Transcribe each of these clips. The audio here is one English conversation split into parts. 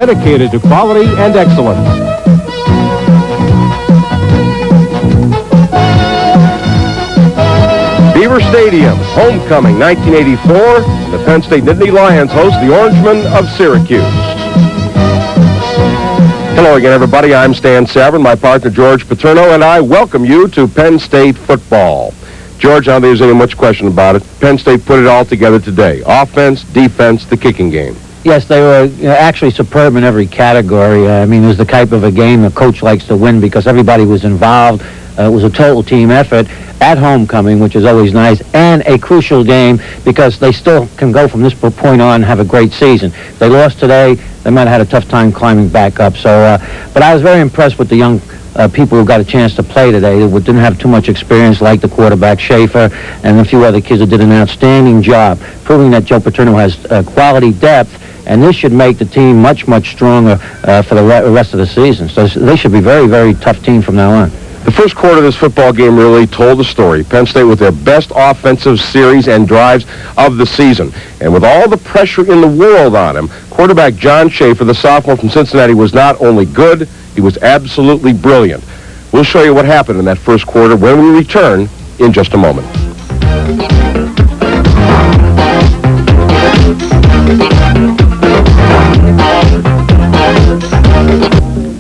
dedicated to quality and excellence. Beaver Stadium, homecoming 1984. The Penn State Nittany Lions host the Orangemen of Syracuse. Hello again, everybody. I'm Stan Savran, my partner George Paterno, and I welcome you to Penn State football. George, I don't think there's any much question about it. Penn State put it all together today. Offense, defense, the kicking game. Yes, they were actually superb in every category. I mean, it was the type of a game the coach likes to win because everybody was involved. It was a total team effort at homecoming, which is always nice, and a crucial game because they still can go from this point on and have a great season. If they lost today, they might have had a tough time climbing back up. So, but I was very impressed with the young people who got a chance to play today. They didn't have too much experience, like the quarterback, Schaefer, and a few other kids that did an outstanding job, proving that Joe Paterno has quality depth, and this should make the team much, much stronger for the rest of the season. So they should be a very, very tough team from now on. The first quarter of this football game really told the story. Penn State with their best offensive series and drives of the season. And with all the pressure in the world on him, quarterback John Schaefer, the sophomore from Cincinnati, was not only good, he was absolutely brilliant. We'll show you what happened in that first quarter when we return in just a moment.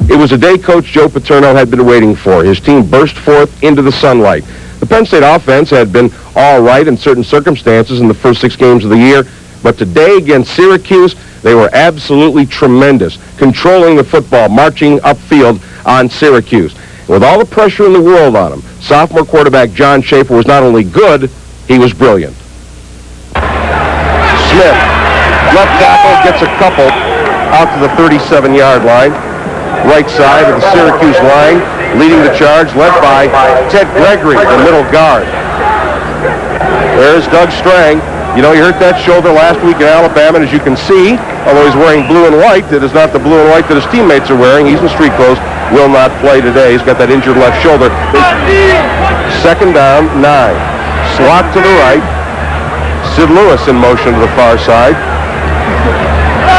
It was a day Coach Joe Paterno had been waiting for. His team burst forth into the sunlight. The Penn State offense had been all right in certain circumstances in the first 6 games of the year, but today against Syracuse, they were absolutely tremendous, controlling the football, marching upfield on Syracuse. And with all the pressure in the world on him, sophomore quarterback John Schaefer was not only good, he was brilliant. Smith, left tackle, gets a couple out to the 37-yard line. Right side of the Syracuse line, leading the charge, led by Ted Gregory, the middle guard. There's Doug Strang. You know, he hurt that shoulder last week in Alabama, and as you can see, although he's wearing blue and white, it is not the blue and white that his teammates are wearing. He's in street clothes, will not play today. He's got that injured left shoulder. Second down, 9. Slot to the right. Sid Lewis in motion to the far side.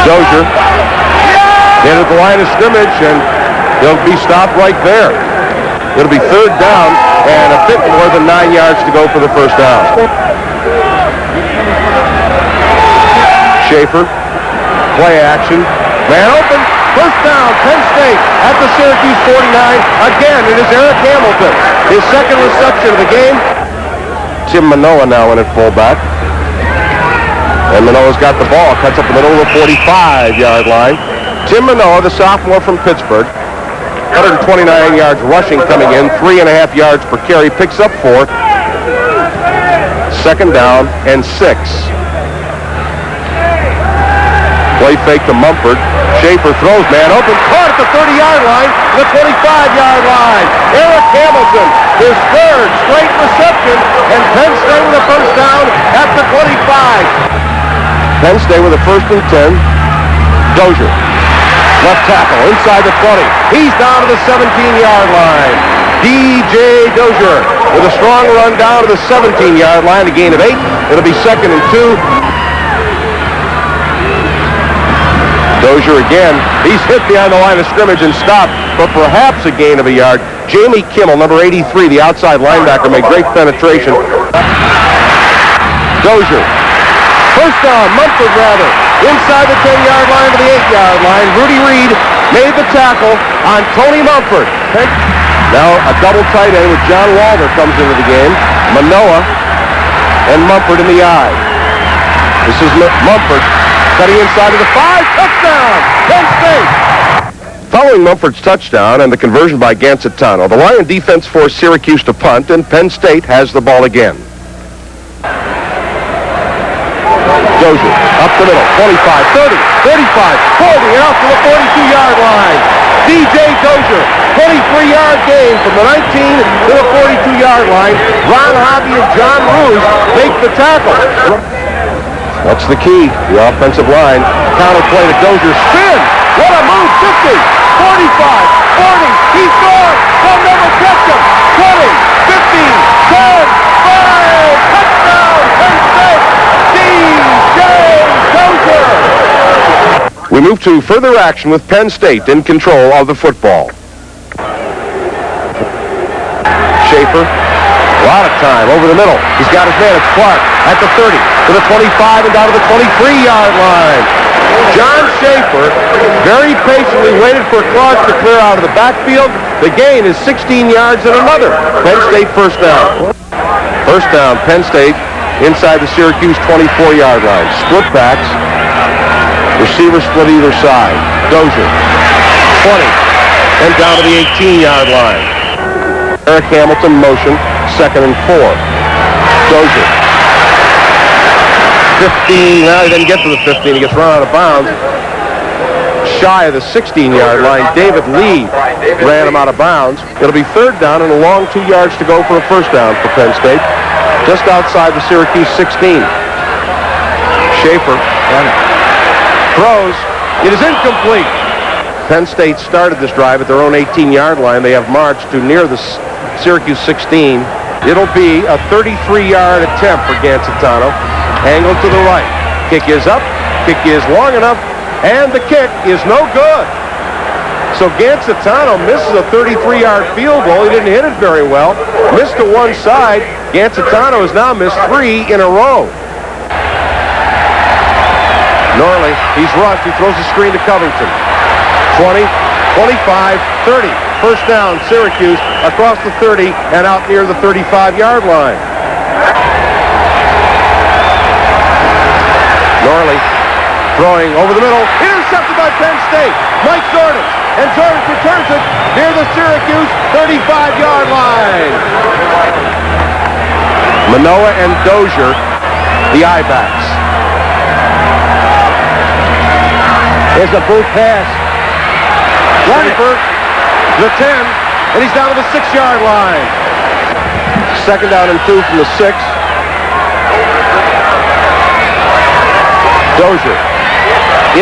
Dozier into the line of scrimmage, and he'll be stopped right there. It'll be third down and a bit more than 9 yards to go for the first down. Schaefer, play action, man open, first down, Penn State at the Syracuse 49. Again, it is Eric Hamilton, his second reception of the game. Tim Manoa now in at fullback. And Manoa's got the ball, cuts up the middle of the 45-yard line. Tim Manoa, the sophomore from Pittsburgh, 129 yards rushing coming in, 3.5 yards per carry, picks up 4. Second down and 6. Play fake to Mumford. Schaefer throws, man open, caught at the 30-yard line, the 25-yard line. Eric Hamilton, his third straight reception, and Penn State with a first down at the 25. Penn State with a first and 10. Dozier. Left tackle, inside the 20. He's down to the 17-yard line. D.J. Dozier with a strong run down to the 17-yard line, a gain of 8. It'll be second and 2. Dozier again. He's hit behind the line of scrimmage and stopped for perhaps a gain of a yard. Jamie Kimmel, number 83, the outside linebacker, made great penetration. Dozier. First down, Mumford rather. Inside the 10-yard line to the 8-yard line. Rudy Reid made the tackle on Tony Mumford. Now a double tight end with John Walter comes into the game. Manoa and Mumford in the eye. This is Mumford cutting inside of the 5. Touchdown, Penn State. Following Mumford's touchdown and the conversion by Gansitano, the Lion defense forced Syracuse to punt, and Penn State has the ball again. Dozier, up the middle, 25, 30, 35, 40, and out to the 42-yard line. D.J. Dozier, 23-yard gain from the 19 to the 42-yard line. Ron Hobby and John Roos make the tackle. That's the key, the offensive line. Counter play to Dozier, spin. What a move, 50, 45, 40, he's gone. They'll never catch him. 20, 15, 10, 5, touchdown, Penn State. D.J. Dozier. We move to further action with Penn State in control of the football. Schaefer, a lot of time over the middle. He's got his man. It's Clark at the 30, to the 25, and down to the 23-yard line. John Schaefer very patiently waited for Clark to clear out of the backfield. The gain is 16 yards and another. Penn State first down. First down, Penn State inside the Syracuse 24-yard line. Split backs. Receivers split either side. Dozier, 20, and down to the 18-yard line. Eric Hamilton motion, 2nd and 4. Dozier. 15, well, he didn't get to the 15. He gets run out of bounds. Shy of the 16-yard line, David Lee ran him out of bounds. It'll be 3rd down and a long 2 yards to go for a first down for Penn State, just outside the Syracuse 16. Schaefer throws. It is incomplete. Penn State started this drive at their own 18-yard line. They have marched to near the Syracuse 16. It'll be a 33-yard attempt for Gancitano. Angle to the right. Kick is up. Kick is long enough. And the kick is no good. So Gancitano misses a 33-yard field goal. He didn't hit it very well. Missed to one side. Gancitano has now missed 3 in a row. Norley, he's rushed. He throws the screen to Covington. 20, 25, 30. First down, Syracuse, across the 30 and out near the 35-yard line. Norley throwing over the middle. Intercepted by Penn State. Mike Jordan. And Jordan returns it near the Syracuse 35-yard line. Manoa and Dozier, the I-backs. Here's a boot pass. Schaefer, the 10, and he's down to the 6-yard line. 2nd down and 2 from the 6. Dozier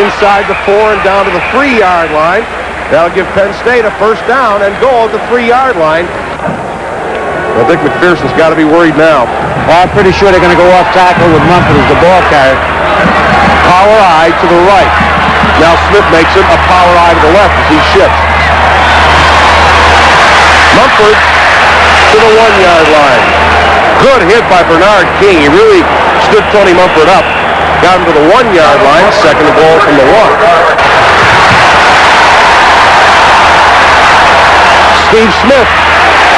inside the 4 and down to the 3-yard line. That'll give Penn State a first down and goal at the 3-yard line. I think McPherson's got to be worried now. Well, I'm pretty sure they're going to go off tackle with Mumford as the ball carrier. Power eye to the right. Now Smith makes it a power eye to the left as he shifts. Mumford to the 1-yard line. Good hit by Bernard King. He really stood Tony Mumford up. Got him to the 1-yard line. 2nd and goal from the 1. Steve Smith.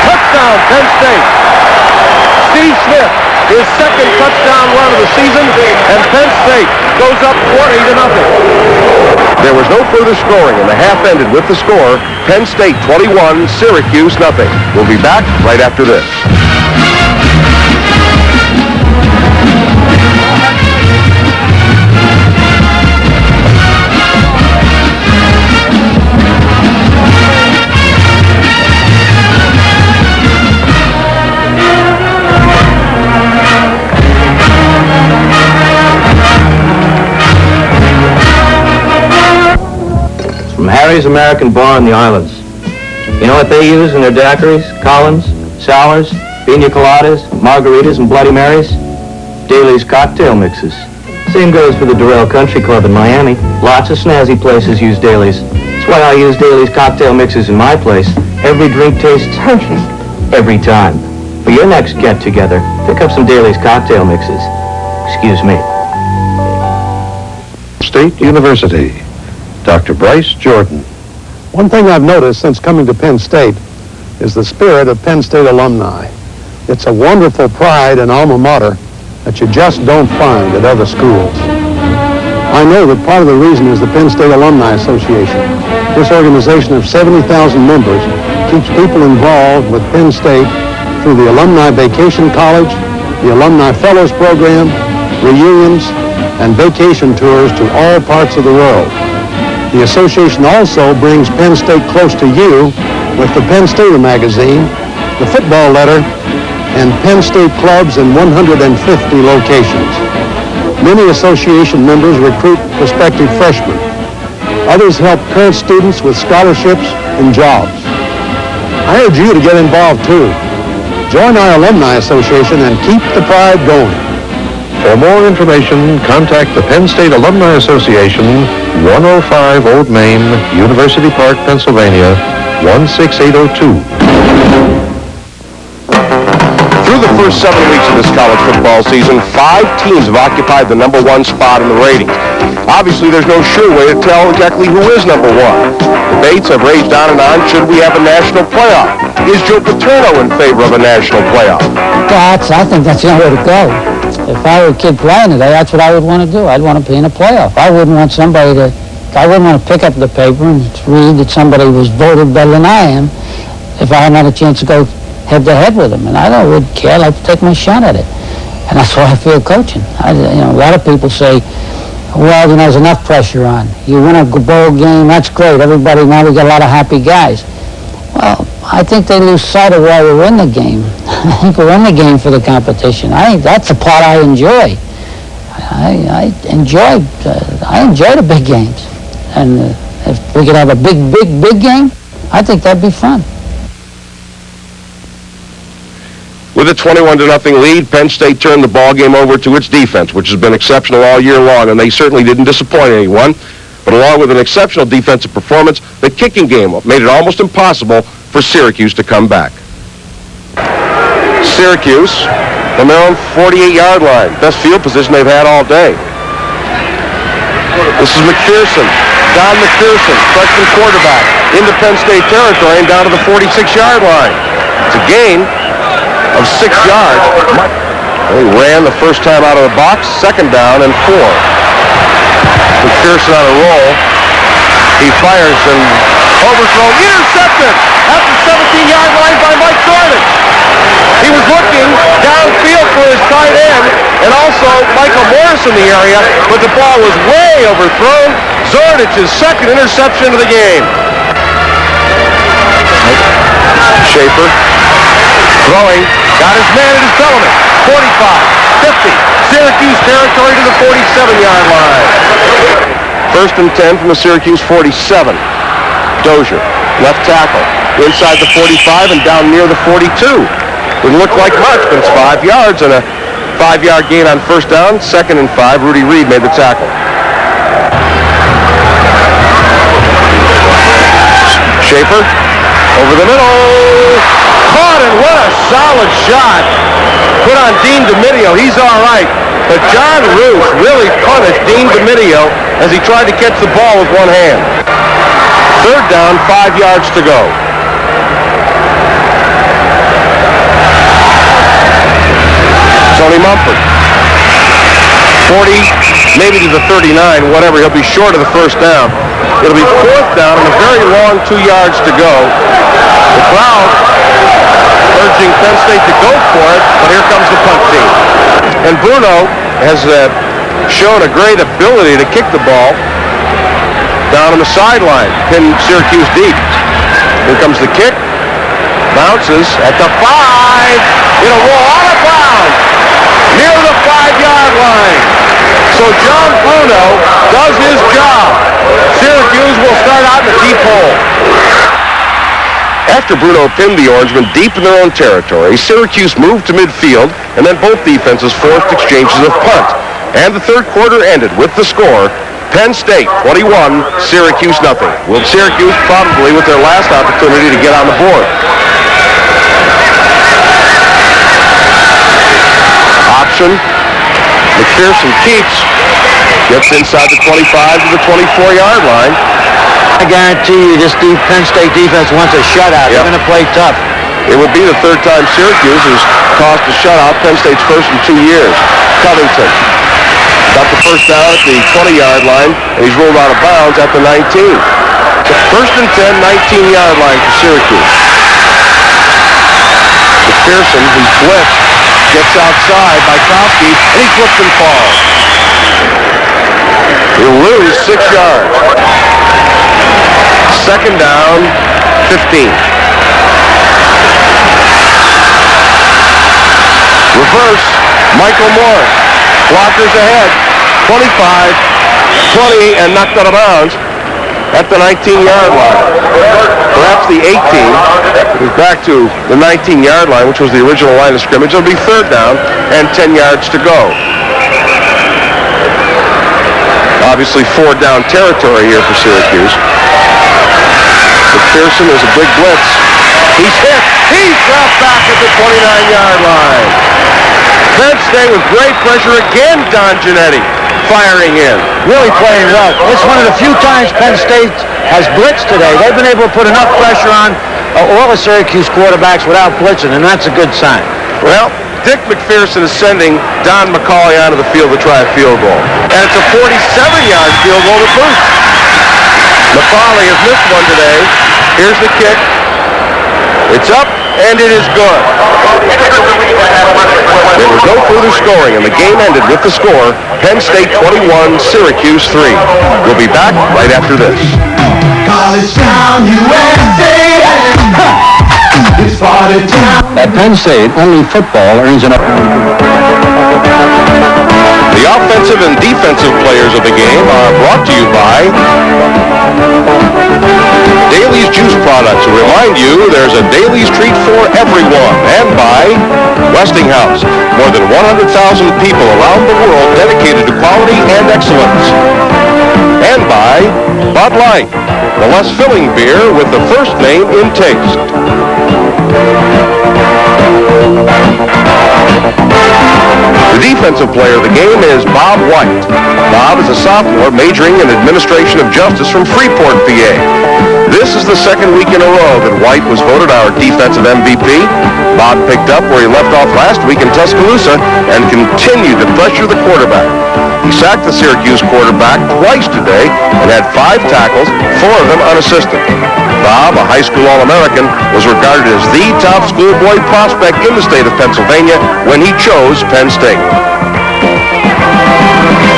Touchdown, Penn State. Steve Smith, his 2nd touchdown run of the season, and Penn State goes up 20-0. There was no further scoring, and the half ended with the score, Penn State 21, Syracuse 0. We'll be back right after this. Harry's American Bar in the islands. You know what they use in their daiquiris, Collins, sours, pina coladas, margaritas, and Bloody Marys? Daly's cocktail mixes. Same goes for the Durrell Country Club in Miami. Lots of snazzy places use Daly's. That's why I use Daly's cocktail mixes in my place. Every drink tastes perfect. Every time. For your next get-together, pick up some Daly's cocktail mixes. Excuse me. State University. Dr. Bryce Jordan. One thing I've noticed since coming to Penn State is the spirit of Penn State alumni. It's a wonderful pride and alma mater that you just don't find at other schools. I know that part of the reason is the Penn State Alumni Association. This organization of 70,000 members keeps people involved with Penn State through the Alumni Vacation College, the Alumni Fellows Program, reunions, and vacation tours to all parts of the world. The association also brings Penn State close to you with the Penn Stater magazine, the football letter, and Penn State clubs in 150 locations. Many association members recruit prospective freshmen. Others help current students with scholarships and jobs. I urge you to get involved too. Join our Alumni Association and keep the pride going. For more information, contact the Penn State Alumni Association, 105 Old Main, University Park, Pennsylvania, 16802. Through the first 7 weeks of this college football season, 5 teams have occupied the number 1 spot in the ratings. Obviously, there's no sure way to tell exactly who is number 1. Debates have raged on and on. Should we have a national playoff? Is Joe Paterno in favor of a national playoff? I think that's the only way to go. If I were a kid playing today, that's what I would want to do. I'd want to be in a playoff. I wouldn't want to pick up the paper and read that somebody was voted better than I am if I hadn't had a chance to go head-to-head with them. And I wouldn't care. I'd like to take my shot at it. And that's why I feel coaching. A lot of people say, well, there's enough pressure on. You win a bowl game, that's great. Everybody, now we got a lot of happy guys. Well, I think they lose sight of why we're in the game. I think we're in the game for the competition. I think that's the part I enjoy. I enjoy the big games. And if we could have a big game, I think that'd be fun. With a 21-0 lead, Penn State turned the ball game over to its defense, which has been exceptional all year long, and they certainly didn't disappoint anyone. But along with an exceptional defensive performance, the kicking game made it almost impossible for Syracuse to come back. Syracuse from their own 48-yard line. Best field position they've had all day. This is McPherson. Don McPherson, freshman quarterback, into Penn State territory and down to the 46-yard line. It's a gain of 6 yards. He ran the first time out of the box, second down and 4. McPherson on a roll. He fires and overthrown, intercepted at the 17-yard line by Mike Reid. He was looking downfield for his tight end and also Michael Morris in the area, but the ball was way overthrown. Zordich's second interception of the game. Schaefer throwing, got his man at his Bellman. 45, 50, Syracuse territory to the 47-yard line. First and 10 from the Syracuse 47. Dozier, left tackle, inside the 45 and down near the 42. Didn't look like much, but it's 5 yards and a 5-yard gain on first down. Second and 5, Rudy Reid made the tackle. Schaefer, over the middle, caught, and what a solid shot. Put on Dean DiMidio, he's all right. But John Roos really punished Dean DiMidio as he tried to catch the ball with one hand. Third down, 5 yards to go. Tony Mumford. 40, maybe to the 39, whatever. He'll be short of the first down. It'll be fourth down and a very long 2 yards to go. The crowd urging Penn State to go for it, but here comes the punt team. And Bruno has shown a great ability to kick the ball down on the sideline, pin Syracuse deep. Here comes the kick. Bounces at the 5. It'll roll out of bounds near the 5-yard line. So John Bruno does his job. Syracuse will start out in a deep hole. After Bruno pinned the Orangemen deep in their own territory, Syracuse moved to midfield, and then both defenses forced exchanges of punt. And the third quarter ended with the score, Penn State 21, Syracuse nothing. Will Syracuse probably with their last opportunity to get on the board. Option. McPherson keeps. Gets inside the 25 to the 24-yard line. I guarantee you this Penn State defense wants a shutout. Yep. They're going to play tough. It would be the third time Syracuse has caused a shutout, Penn State's first in 2 years. Covington got the first down at the 20-yard line, and he's rolled out of bounds at the 19. First and 10, 19-yard line for Syracuse. McPherson, who's blitzed, gets outside by Kowski, and he slips and falls. He'll lose 6 yards. Second down, 15. Reverse, Michael Morris. Blockers ahead, 25, 20, and knocked out of bounds at the 19-yard line. Perhaps the 18. We're back to the 19-yard line, which was the original line of scrimmage. It'll be third down and 10 yards to go. Obviously, 4-down territory here for Syracuse. McPherson is a big blitz. He's hit. He's dropped back at the 29-yard line. Penn State with great pressure again. Don Nittany firing in. Really playing well. It's one of the few times Penn State has blitzed today. They've been able to put enough pressure on all the Syracuse quarterbacks without blitzing, and that's a good sign. Well, Dick McPherson is sending Don McCauley onto the field to try a field goal. And it's a 47-yard field goal to boot. McCauley has missed one today. Here's the kick. It's up, and it is good. There was no further scoring, and the game ended with the score, Penn State 21, Syracuse 3. We'll be back right after this. College Town, USA. It's party town. At Penn State, only football earns enough. The offensive and defensive players of the game are brought to you by Daly's Juice Products. To remind you, there's a Daly's treat for everyone. And by Westinghouse. More than 100,000 people around the world dedicated to quality and excellence. And by Bud Light, the less filling beer with the first name in taste. The defensive player of the game is Bob White. Bob is a sophomore majoring in administration of justice from Freeport, PA. This is the second week in a row that White was voted our defensive MVP. Bob picked up where he left off last week in Tuscaloosa and continued to pressure the quarterback. He sacked the Syracuse quarterback twice today and had 5 tackles, 4 of them unassisted. Bob, a high school All-American, was regarded as the top schoolboy prospect in the state of Pennsylvania when he chose Penn State.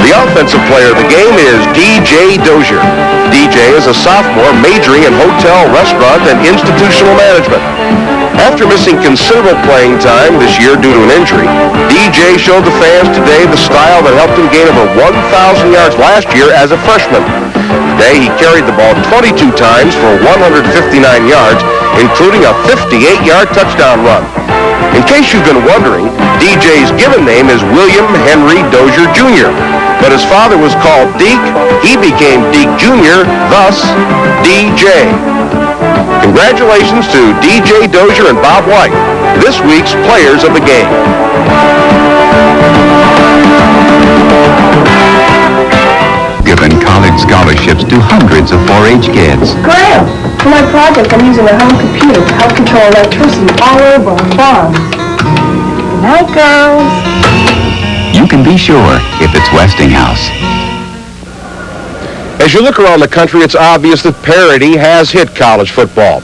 The offensive player of the game is DJ Dozier. DJ is a sophomore majoring in hotel, restaurant, and institutional management. After missing considerable playing time this year due to an injury, DJ showed the fans today the style that helped him gain over 1,000 yards last year as a freshman. Today, he carried the ball 22 times for 159 yards, including a 58-yard touchdown run. In case you've been wondering, DJ's given name is William Henry Dozier Jr., but his father was called Deke. He became Deke Jr., thus DJ. Congratulations to DJ Dozier and Bob White, this week's players of the game. Given college scholarships to hundreds of 4-H kids. Graham, for my project, I'm using a home computer to help control electricity all over our farm. Good night, girls. You can be sure if it's Westinghouse. As you look around the country, it's obvious that parity has hit college football.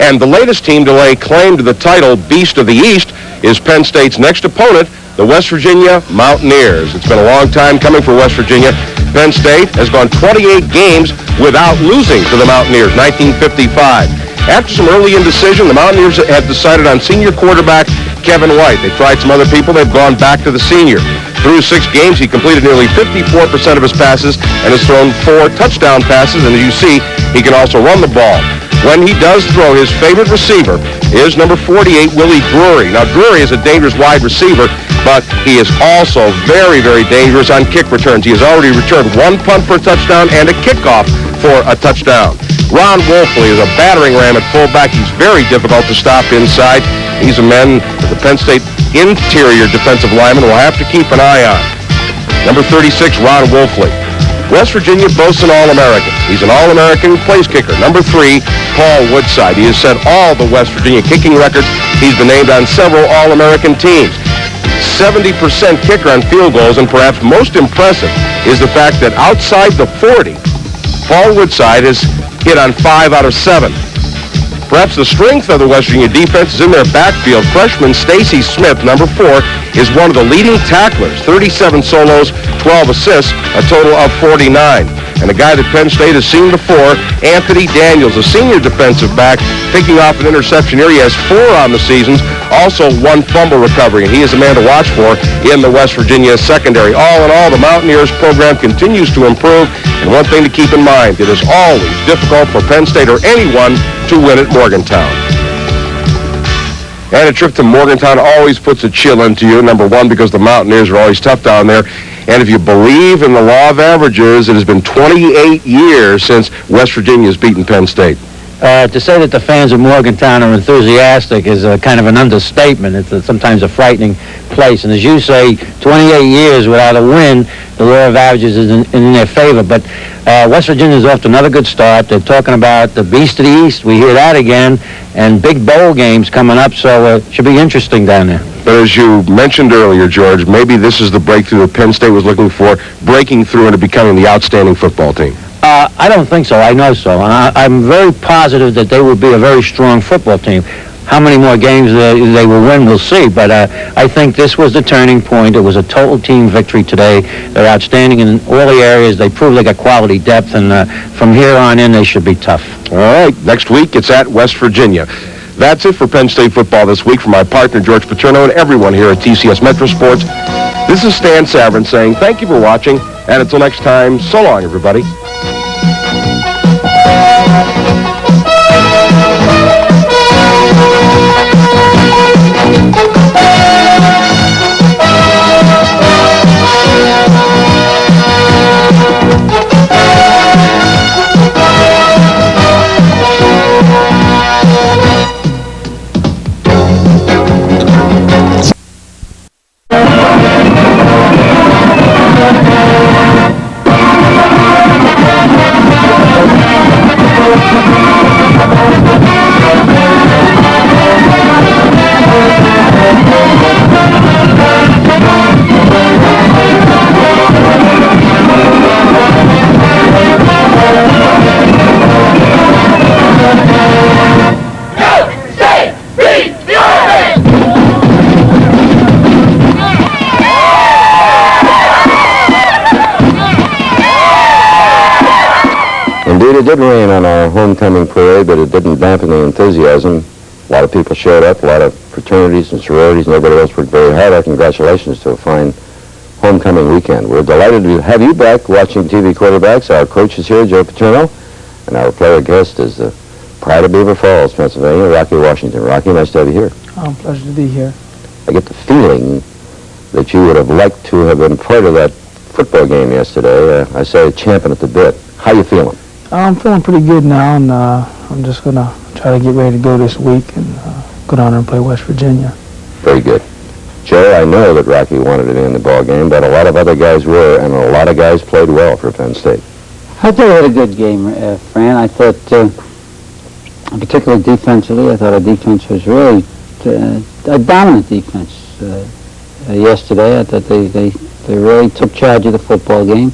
And the latest team to lay claim to the title Beast of the East is Penn State's next opponent, the West Virginia Mountaineers. It's been a long time coming for West Virginia. Penn State has gone 28 games without losing to the Mountaineers, 1955. After some early indecision, the Mountaineers have decided on senior quarterback Kevin White. They tried some other people. They've gone back to the senior. Through 6 games, he completed nearly 54% of his passes and has thrown 4 touchdown passes. And as you see, he can also run the ball. When he does throw, his favorite receiver is number 48, Willie Drury. Now, Drury is a dangerous wide receiver, but he is also very, very dangerous on kick returns. He has already returned 1 punt for a touchdown and a kickoff for a touchdown. Ron Wolfley is a battering ram at fullback. He's very difficult to stop inside. He's a man that the Penn State interior defensive lineman will have to keep an eye on. Number 36, Ron Wolfley. West Virginia boasts an All-American. He's an All-American place kicker. Number 3, Paul Woodside. He has set all the West Virginia kicking records. He's been named on several All-American teams. 70% kicker on field goals, and perhaps most impressive is the fact that outside the 40, Paul Woodside has hit on 5 out of 7. Perhaps the strength of the West Virginia defense is in their backfield. Freshman Stacy Smith, number 4, is one of the leading tacklers. 37 solos, 12 assists, a total of 49. And a guy that Penn State has seen before, Anthony Daniels, a senior defensive back, picking off an interception here. He has 4 on the seasons, also 1 fumble recovery, and he is a man to watch for in the West Virginia secondary. All in all, the Mountaineers program continues to improve, and one thing to keep in mind, it is always difficult for Penn State or anyone to win at Morgantown. And a trip to Morgantown always puts a chill into you, number one, because the Mountaineers are always tough down there. And if you believe in the law of averages, it has been 28 years since West Virginia has beaten Penn State. To say that the fans of Morgantown are enthusiastic is kind of an understatement. It's sometimes a frightening place. And as you say, 28 years without a win, the law of averages is in their favor. But West Virginia's off to another good start. They're talking about the Beast of the East. We hear that again. And big bowl games coming up, so it should be interesting down there. But as you mentioned earlier, George, maybe this is the breakthrough that Penn State was looking for, breaking through into becoming the outstanding football team. I don't think so. I know so. I'm very positive that they will be a very strong football team. How many more games they will win, we'll see. But I think this was the turning point. It was a total team victory today. They're outstanding in all the areas. They proved they got quality depth, and from here on in, they should be tough. All right. Next week, it's at West Virginia. That's it for Penn State football this week. For my partner, George Paterno, and everyone here at TCS Metro Sports, this is Stan Savran saying thank you for watching, and until next time, so long, everybody. It did rain on our homecoming parade, but it didn't dampen the enthusiasm. A lot of people showed up, a lot of fraternities and sororities, and everybody else worked very hard. Our congratulations to a fine homecoming weekend. We're delighted to have you back watching TV Quarterbacks. Our coach is here, Joe Paterno, and our player guest is the pride of Beaver Falls, Pennsylvania, Rocky Washington. Rocky, nice to have you here. Oh, pleasure to be here. I get the feeling that you would have liked to have been part of that football game yesterday. I say champing at the bit. How you feeling? I'm feeling pretty good now, and I'm just going to try to get ready to go this week and go down there and play West Virginia. Very good. Joe, I know that Rocky wanted to be in the ball game, but a lot of other guys were, and a lot of guys played well for Penn State. I thought we had a good game, Fran. I thought, particularly defensively, I thought our defense was really a dominant defense yesterday. I thought they really took charge of the football game.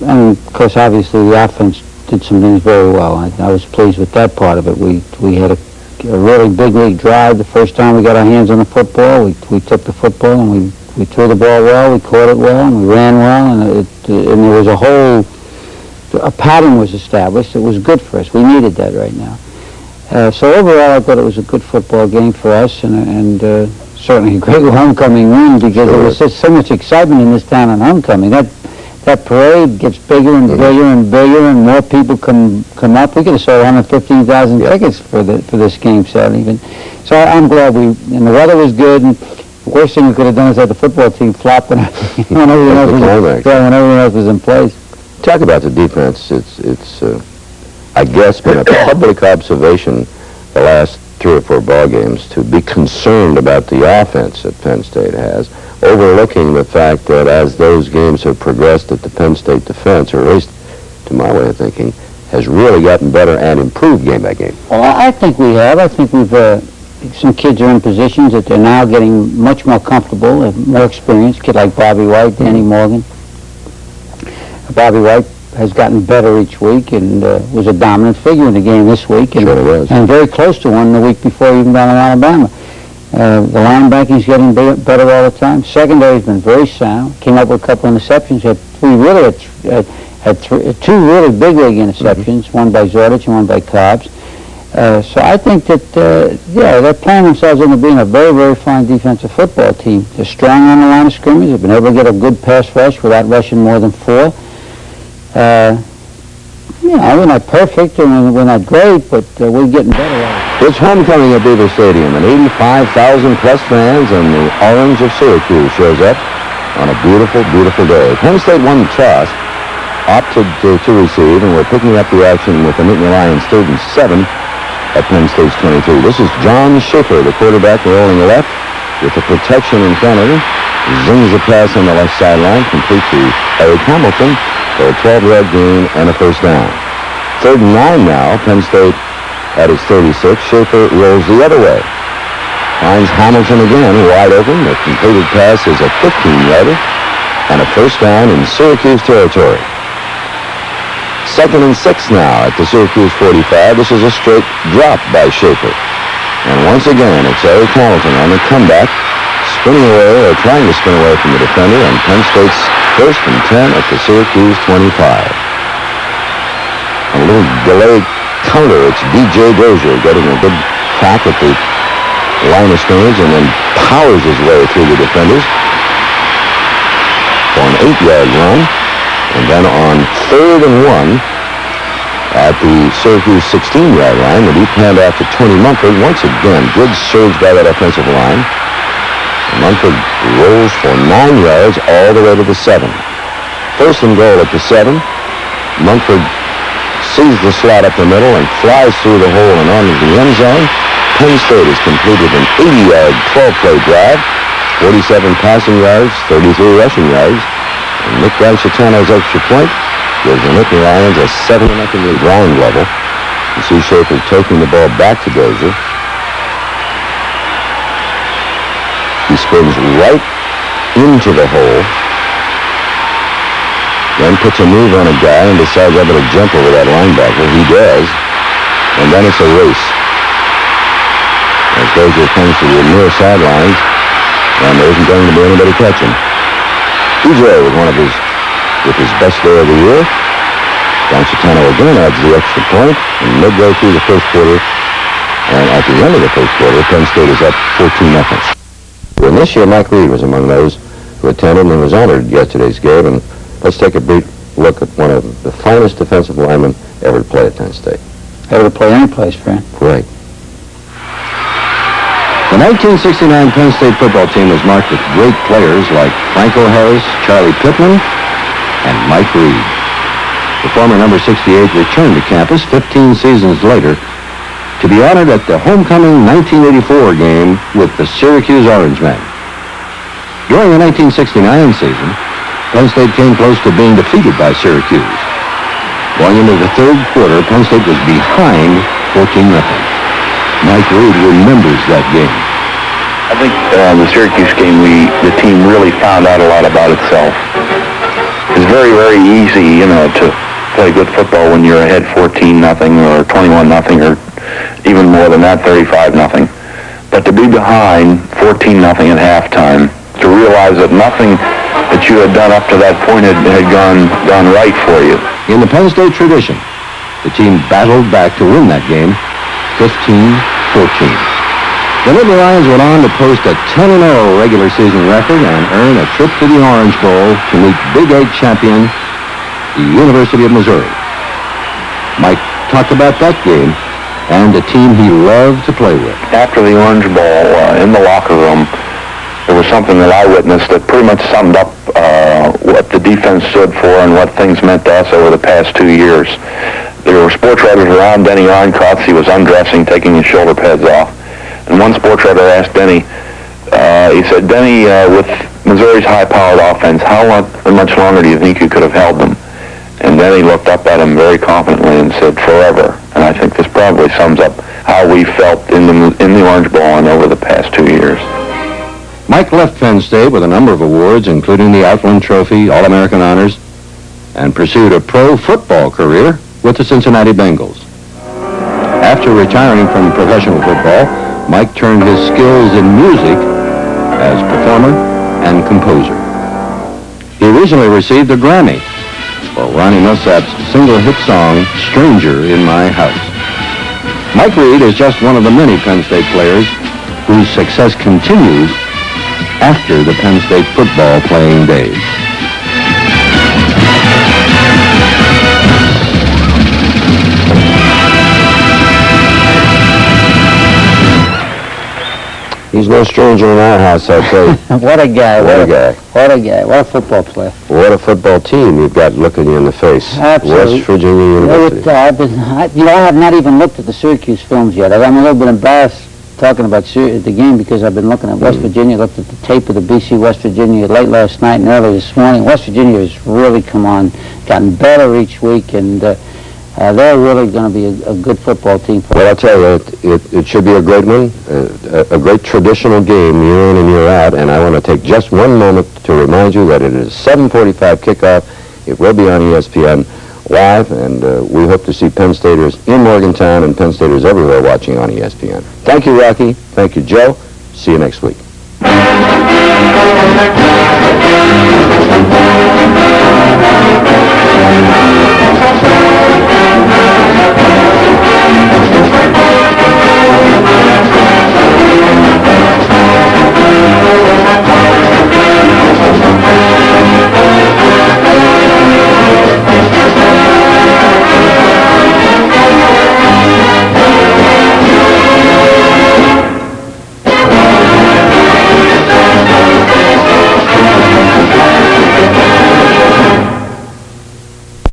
And, of course, obviously the offense did some things very well. I was pleased with that part of it. We had a really big league drive the first time we got our hands on the football. We took the football and we threw the ball well, we caught it well, and we ran well, and there was a pattern was established that was good for us. We needed that right now. So overall, I thought it was a good football game for us, and certainly a great homecoming win, because there was so much excitement in this town on homecoming. That parade gets bigger and bigger and bigger, and more people come up. We could have sold 115,000 tickets for this game Saturday. So I'm glad and the weather was good. And the worst thing we could have done is have the football team flop when everything else was in place. Talk about the defense. It's I guess, been a public observation the last 3 or 4 ball games to be concerned about the offense that Penn State has, overlooking the fact that as those games have progressed, that the Penn State defense, or at least to my way of thinking, has really gotten better and improved game by game. Well, I think we have. I think we've some kids are in positions that they're now getting much more comfortable, have more experience. A kid like Bobby White, Danny Morgan. Bobby White has gotten better each week and was a dominant figure in the game this week, and, and very close to one the week before, even down in Alabama. The linebacking's getting better all the time. Secondary's been very sound. Came up with a couple of interceptions. Had 2 really big league interceptions, one by Zordich and one by Cobbs. So I think that, they're playing themselves into being a very, very fine defensive football team. They're strong on the line of scrimmage. They've been able to get a good pass rush without rushing more than 4. Yeah, we're not perfect and we're not great, but we're getting better at it. It's homecoming at Beaver Stadium, and 85,000-plus fans and the Orange of Syracuse shows up on a beautiful, beautiful day. Penn State won the toss, opted to receive, and we're picking up the action with the Nittany Lions 3rd and 7 at Penn State's 22. This is John Schaefer, the quarterback, rolling left with the protection in front of him. Zings a pass on the left sideline, complete to Eric Hamilton for a 12-yard gain and a first down. 3rd and 9 now. Penn State at its 36. Schaefer rolls the other way. Finds Hamilton again, wide open. The completed pass is a 15-yarder and a first down in Syracuse territory. 2nd and 6 now at the Syracuse 45. This is a straight drop by Schaefer. And once again, it's Eric Hamilton on the comeback, spinning away or trying to spin away from the defender, and Penn State's 1st and 10 at the Syracuse 25. A little delayed counter. It's D.J. Dozier getting a good crack at the line of scrimmage and then powers his way through the defenders for an 8-yard run. And then on 3rd and 1 at the Syracuse 16-yard line, the deep handoff to Tony Mumford. Once again, good surge by that offensive line. Mumford rolls for 9 yards all the way to the 7. 1st and goal at the 7. Mumford sees the slot up the middle and flies through the hole and onto the end zone. Penn State has completed an 80-yard, 12-play drive, 47 passing yards, 33 rushing yards. And Nick Paterno's extra point gives the Nittany Lions a 7-0 lead ground level. You see Schaefer taking the ball back to Dozier. He spins right into the hole, then puts a move on a guy and decides I'm going to jump over that linebacker. He does, and then it's a race. As Dozier comes to the near sidelines, and there isn't going to be anybody catching. DJ with his best day of the year. Paterno again adds the extra point, and midway through the first quarter, and at the end of the first quarter, Penn State is up 14-0. And this year, Mike Reid was among those who attended and was honored yesterday's game. And let's take a brief look at one of the finest defensive linemen ever to play at Penn State. Ever to play any place, Fran? Right. The 1969 Penn State football team was marked with great players like Franco Harris, Charlie Pittman, and Mike Reid. The former number 68 returned to campus 15 seasons later to be honored at the homecoming 1984 game with the Syracuse Orangemen. During the 1969 season, Penn State came close to being defeated by Syracuse. Going into the 3rd quarter, Penn State was behind 14-0. Mike Reid remembers that game. I think the Syracuse game, the team really found out a lot about itself. It's very, very easy, to play good football when you're ahead 14-0 or 21-0 or even more than that, 35-0. But to be behind 14-0 at halftime, to realize that nothing that you had done up to that point had gone right for you. In the Penn State tradition, the team battled back to win that game 15-14. The Nittany Lions went on to post a 10-0 regular season record and earn a trip to the Orange Bowl to meet Big 8 champion, the University of Missouri. Mike talked about that game and the team he loved to play with. After the Orange Bowl, in the locker room, there was something that I witnessed that pretty much summed up what the defense stood for and what things meant to us over the past 2 years. There were sports writers around Denny Arncotts. He was undressing, taking his shoulder pads off. And one sports writer asked Denny, he said, Denny, with Missouri's high-powered offense, how much longer do you think you could have held them? And Denny looked up at him very confidently and said, forever. And I think this probably sums up how we felt in the Orange Bowl and over the past 2 years. Mike left Penn State with a number of awards, including the Outland Trophy, All-American honors, and pursued a pro football career with the Cincinnati Bengals. After retiring from professional football, Mike turned his skills in music as performer and composer. He recently received a Grammy for Ronnie Milsap's single hit song, Stranger in My House. Mike Reid is just one of the many Penn State players whose success continues after the Penn State football playing days. He's no stranger in our house, I'd say. What a guy. What a guy. What a guy. What a football player. What a football team you've got looking you in the face. Absolutely. West Virginia University. I have not even looked at the Syracuse films yet. I'm a little bit embarrassed talking about the game because I've been looking at West Virginia, looked at the tape of the BC West Virginia late last night and early this morning. West Virginia has really gotten better each week, and they're really going to be a good football team. Well, I'll tell you, it should be a great one, a great traditional game year in and year out, and I want to take just one moment to remind you that it is 7:45 kickoff. It will be on ESPN live, and we hope to see Penn Staters in Morgantown and Penn Staters everywhere watching on ESPN. Thank you, Rocky. Thank you, Joe. See you next week.